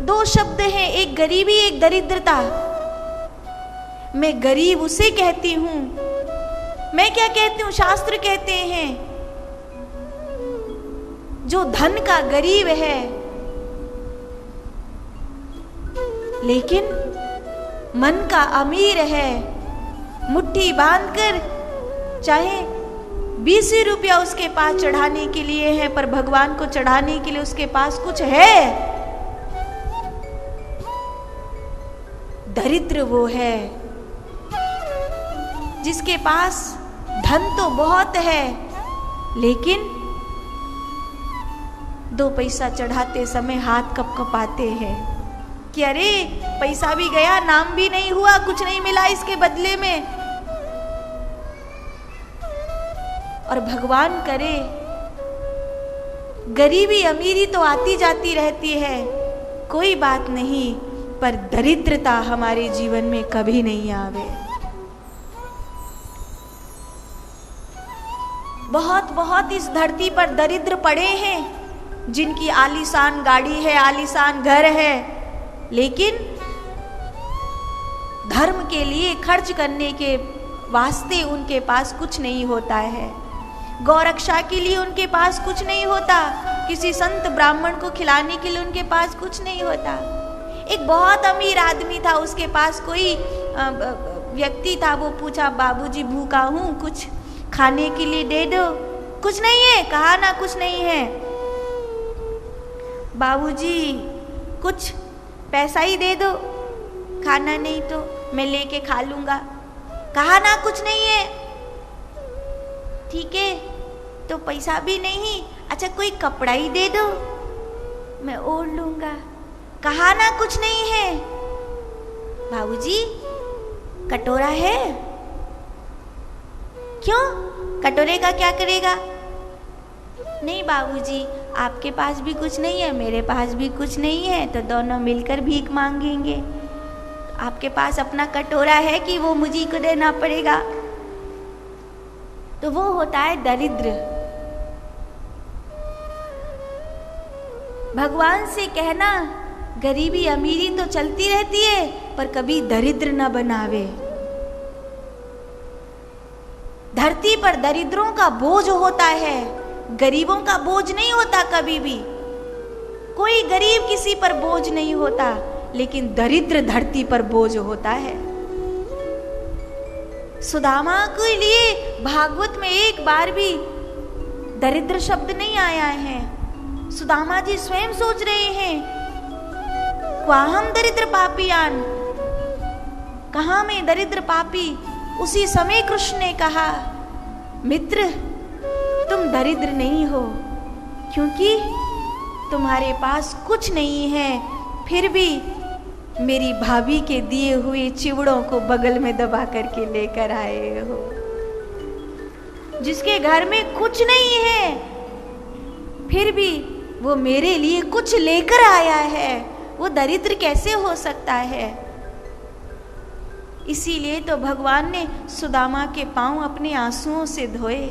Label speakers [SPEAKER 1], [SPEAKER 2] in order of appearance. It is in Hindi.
[SPEAKER 1] दो शब्द हैं, एक गरीबी एक दरिद्रता। मैं गरीब उसे कहती हूं, मैं क्या कहती हूं, शास्त्र कहते हैं जो धन का गरीब है, लेकिन मन का अमीर है, मुट्ठी बांधकर चाहे 20 रुपया उसके पास चढ़ाने के लिए है, पर भगवान को चढ़ाने के लिए उसके पास कुछ है। दरिद्र वो है जिसके पास धन तो बहुत है, लेकिन 2 पैसा चढ़ाते समय हाथ कपकपाते हैं कि अरे पैसा भी गया, नाम भी नहीं हुआ, कुछ नहीं मिला इसके बदले में। और भगवान करे गरीबी अमीरी तो आती जाती रहती है, कोई बात नहीं, पर दरिद्रता हमारे जीवन में कभी नहीं आवे। बहुत बहुत इस धरती पर दरिद्र पड़े हैं जिनकी आलीशान गाड़ी है, आलीशान घर है, लेकिन धर्म के लिए खर्च करने के वास्ते उनके पास कुछ नहीं होता है। गौरक्षा के लिए उनके पास कुछ नहीं होता, किसी संत ब्राह्मण को खिलाने के लिए उनके पास कुछ नहीं होता। एक बहुत अमीर आदमी था, उसके पास कोई व्यक्ति था, वो पूछा बाबूजी भूखा हूँ, कुछ खाने के लिए दे दो। कुछ नहीं है, कहा ना कुछ नहीं है। बाबूजी कुछ पैसा ही दे दो, खाना नहीं तो मैं लेके खा लूंगा। कहा ना कुछ नहीं है। ठीक है, तो पैसा भी नहीं, अच्छा कोई कपड़ा ही दे दो, मैं ओढ़ लूंगा। कहा ना कुछ नहीं है। बाबूजी कटोरा है? क्यों, कटोरे का क्या करेगा? नहीं बाबूजी, आपके पास भी कुछ नहीं है, मेरे पास भी कुछ नहीं है, तो दोनों मिलकर भीख मांगेंगे। आपके पास अपना कटोरा है कि वो मुझी को देना पड़ेगा? तो वो होता है दरिद्र। भगवान से कहना गरीबी अमीरी तो चलती रहती है, पर कभी दरिद्र न बनावे। धरती पर दरिद्रों का बोझ होता है, गरीबों का बोझ नहीं होता कभी भी। कोई गरीब किसी पर बोझ नहीं होता, लेकिन दरिद्र धरती पर बोझ होता है। सुदामा के लिए भागवत में एक बार भी दरिद्र शब्द नहीं आया है। सुदामा जी स्वयं सोच रहे हैं, क्वाहम दरिद्र पापियान, कहां मैं दरिद्र पापी। उसी समय कृष्ण ने कहा, मित्र तुम दरिद्र नहीं हो, क्योंकि तुम्हारे पास कुछ नहीं है, फिर भी मेरी भाभी के दिए हुए चिवड़ों को बगल में दबा करके लेकर आए हो। जिसके घर में कुछ नहीं है, फिर भी वो मेरे लिए कुछ लेकर आया है, वो दरिद्र कैसे हो सकता है? इसीलिए तो भगवान ने सुदामा के पांव अपने आंसुओं से धोए।